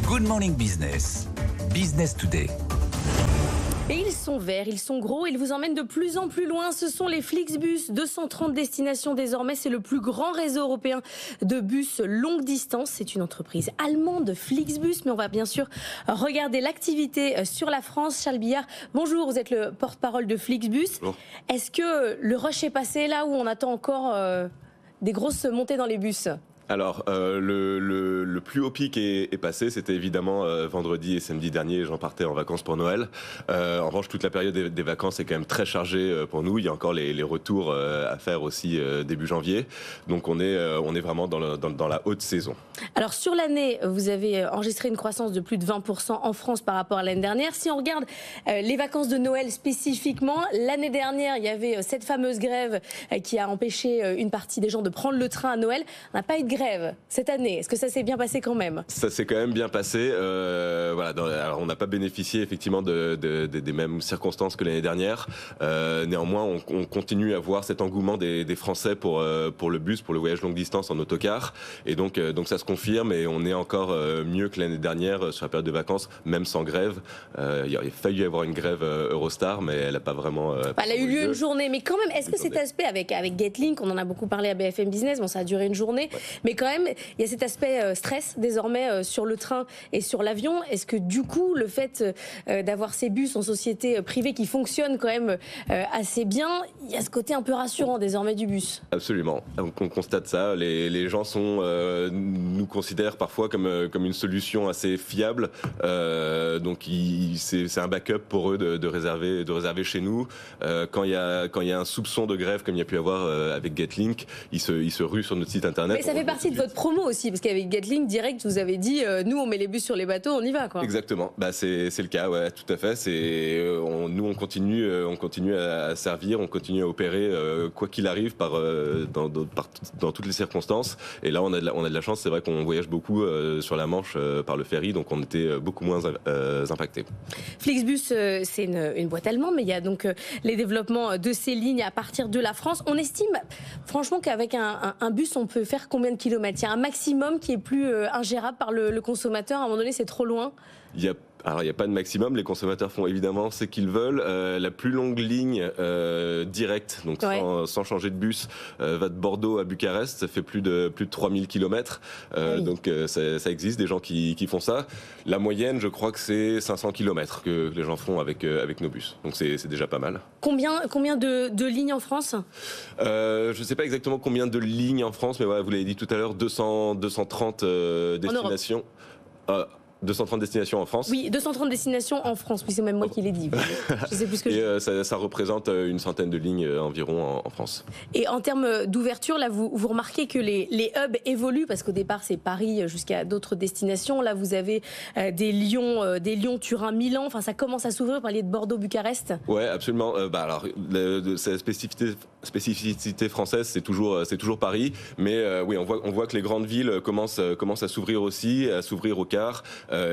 Good Morning Business. Business Today. Et ils sont verts, ils sont gros, ils vous emmènent de plus en plus loin. Ce sont les Flixbus, 230 destinations désormais. C'est le plus grand réseau européen de bus longue distance. C'est une entreprise allemande, Flixbus. Mais on va bien sûr regarder l'activité sur la France. Charles Billard, bonjour, vous êtes le porte-parole de Flixbus. Bonjour. Est-ce que le rush est passé là où on attend encore des grosses montées dans les bus ? Alors, le plus haut pic est passé, c'était évidemment vendredi et samedi dernier, j'en partais en vacances pour Noël. En revanche, toute la période des vacances est quand même très chargée pour nous. Il y a encore les retours à faire aussi début janvier. Donc on est vraiment dans la haute saison. Alors sur l'année, vous avez enregistré une croissance de plus de 20% en France par rapport à l'année dernière. Si on regarde les vacances de Noël spécifiquement, l'année dernière, il y avait cette fameuse grève qui a empêché une partie des gens de prendre le train à Noël. On n'a pas eu de grève cette année. Est-ce que ça s'est bien passé quand même ? Ça s'est quand même bien passé. Alors on n'a pas bénéficié effectivement des mêmes circonstances que l'année dernière. Néanmoins, on continue à voir cet engouement des Français pour le bus, pour le voyage longue distance en autocar. Et donc ça se confirme et on est encore mieux que l'année dernière sur la période de vacances, même sans grève. Il a failli y avoir une grève Eurostar, mais elle n'a pas vraiment... elle a eu lieu une journée. Mais quand même, est-ce que cet aspect avec Getlink, on en a beaucoup parlé à BFM Business, bon, ça a duré une journée, mais quand même, il y a cet aspect stress désormais sur le train et sur l'avion. Est-ce que du coup, le fait d'avoir ces bus en société privée qui fonctionnent quand même assez bien, il y a ce côté un peu rassurant désormais du bus ? Absolument. Donc, on constate ça. Les gens nous considèrent parfois comme une solution assez fiable. Donc c'est un backup pour eux de réserver chez nous. Quand il y a un soupçon de grève comme il y a pu avoir avec Getlink, ils se ruent sur notre site internet. Mais ça fait partie de votre promo aussi, parce qu'avec Getlink direct, vous avez dit nous on met les bus sur les bateaux, on y va quoi. Exactement. C'est le cas, ouais, tout à fait. Nous on continue à servir, on continue à opérer quoi qu'il arrive dans toutes les circonstances. Et là on a de la chance, c'est vrai qu'on voyage beaucoup sur la Manche par le ferry, donc on était beaucoup moins impactés. Flixbus, c'est une boîte allemande, mais il y a donc les développements de ces lignes à partir de la France. On estime franchement qu'avec un bus, on peut faire combien de kilomètres ? Il y a un maximum qui est plus ingérable par le consommateur. À un moment donné, c'est trop loin. Alors, il n'y a pas de maximum. Les consommateurs font évidemment ce qu'ils veulent. La plus longue ligne directe, donc sans changer de bus, va de Bordeaux à Bucarest. Ça fait plus de 3000 km. Donc, ça existe, des gens qui font ça. La moyenne, je crois que c'est 500 km que les gens font avec nos bus. Donc, c'est déjà pas mal. Combien de lignes en France ? Je ne sais pas exactement combien de lignes en France, mais ouais, vous l'avez dit tout à l'heure, 230 destinations. 230 destinations en France. Oui, 230 destinations en France. Oui, c'est même moi qui l'ai dit. Je sais plus ce que ça représente une centaine de lignes environ en France. Et en termes d'ouverture, là, vous remarquez que les hubs évoluent parce qu'au départ, c'est Paris jusqu'à d'autres destinations. Là, vous avez des Lyon, Turin, Milan. Enfin, ça commence à s'ouvrir. Vous parliez de Bordeaux, Bucarest. Ouais, absolument. Alors, sa spécificité française, c'est toujours Paris. Mais oui, on voit que les grandes villes commencent à s'ouvrir aussi, à s'ouvrir au quart.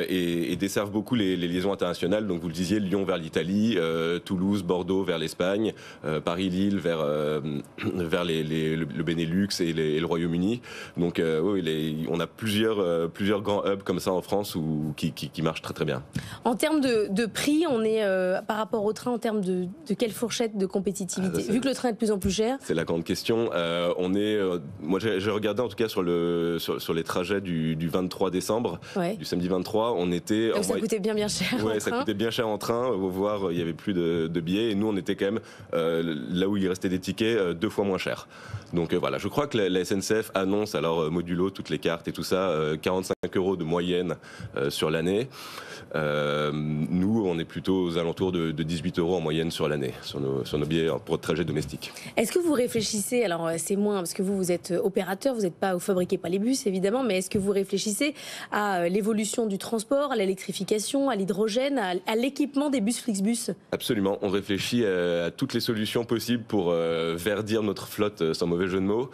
Et desservent beaucoup les liaisons internationales. Donc vous le disiez, Lyon vers l'Italie, Toulouse, Bordeaux vers l'Espagne, Paris-Lille vers le Benelux et le Royaume-Uni. Donc oui, on a plusieurs grands hubs comme ça en France qui marchent très très bien. En termes de prix, on est par rapport au train en termes de quelle fourchette de compétitivité ? Vu que le train est de plus en plus cher. C'est la grande question. Moi j'ai regardé en tout cas sur les trajets du 23 décembre, du samedi 23. On était. Donc ça coûtait bien cher. Ouais, ça coûtait bien cher en train. Vous voir, il y avait plus de billets et nous on était quand même là où il restait des tickets 2 fois moins cher. Donc voilà, je crois que la SNCF annonce alors modulo toutes les cartes et tout ça 45 € de moyenne sur l'année. Nous on est plutôt aux alentours de 18 € en moyenne sur l'année sur nos billets pour trajet domestique. Est-ce que vous réfléchissez, alors c'est moins parce que vous êtes opérateur, vous fabriquez pas les bus évidemment, mais est-ce que vous réfléchissez à l'évolution du transport, à l'électrification, à l'hydrogène, à l'équipement des bus Flixbus ? Absolument, on réfléchit à toutes les solutions possibles pour verdir notre flotte sans mauvais jeu de mots.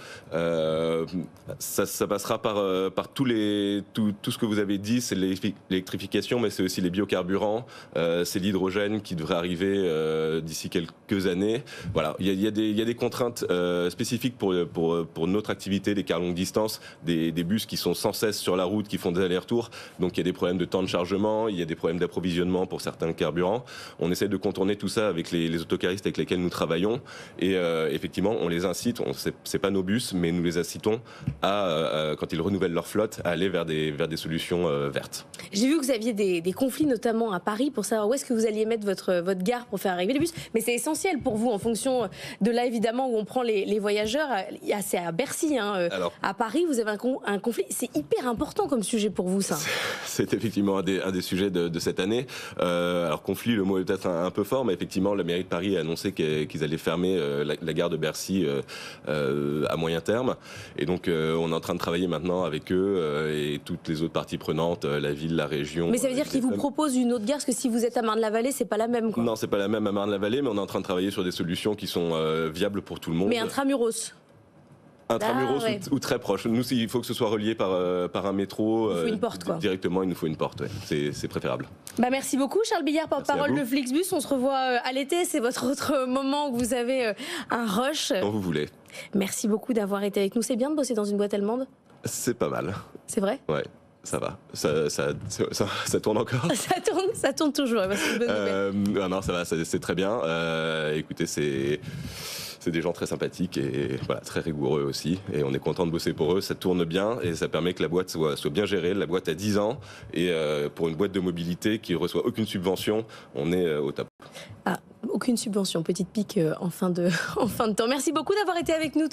Ça passera par tout ce que vous avez dit, c'est l'électrification, mais c'est aussi les biocarburants, c'est l'hydrogène qui devrait arriver d'ici quelques années. Voilà, il y a des contraintes spécifiques pour notre activité, des cars longue distance, des bus qui sont sans cesse sur la route, qui font des allers-retours. Donc il y a des problèmes de temps de chargement, il y a des problèmes d'approvisionnement pour certains carburants. On essaie de contourner tout ça avec les autocaristes avec lesquels nous travaillons. Et effectivement, on les incite, c'est pas nos bus, mais nous les incitons à, quand ils renouvellent leur flotte, à aller vers des solutions vertes. J'ai vu que vous aviez des conflits, notamment à Paris, pour savoir où est-ce que vous alliez mettre votre gare pour faire arriver les bus. Mais c'est essentiel pour vous, en fonction de là, évidemment, où on prend les voyageurs. C'est à Bercy, hein. Alors, à Paris, vous avez un conflit. C'est hyper important comme sujet pour vous, ça. C'est effectivement un des sujets de cette année. Alors, conflit, le mot est peut-être un peu fort, mais effectivement, la mairie de Paris a annoncé qu'ils allaient fermer la gare de Bercy à moyen terme. Et donc, on est en train de travailler maintenant avec eux et toutes les autres parties prenantes, la ville, la région. Mais ça veut dire qu'ils vous proposent une autre gare, parce que si vous êtes à Marne-la-Vallée, c'est pas la même, quoi. Non, c'est pas la même à Marne-la-Vallée, mais on est en train de travailler sur des solutions qui sont viables pour tout le monde. Mais intramuros. Intramuros ou très proche. Nous, il faut que ce soit relié par un métro. Il faut une porte, quoi. Directement, il nous faut une porte, ouais. C'est préférable. Merci beaucoup, Charles Billard, porte-parole de Flixbus. On se revoit à l'été. C'est votre autre moment où vous avez un rush. Quand vous voulez. Merci beaucoup d'avoir été avec nous. C'est bien de bosser dans une boîte allemande? C'est pas mal. C'est vrai? Ouais. Ça va, ça tourne encore. Ça tourne toujours. Non, ça va, c'est très bien. Écoutez, c'est des gens très sympathiques et voilà, très rigoureux aussi. Et on est content de bosser pour eux. Ça tourne bien et ça permet que la boîte soit bien gérée. La boîte a 10 ans et pour une boîte de mobilité qui ne reçoit aucune subvention, on est au top. Aucune subvention, petite pique en fin de temps. Merci beaucoup d'avoir été avec nous.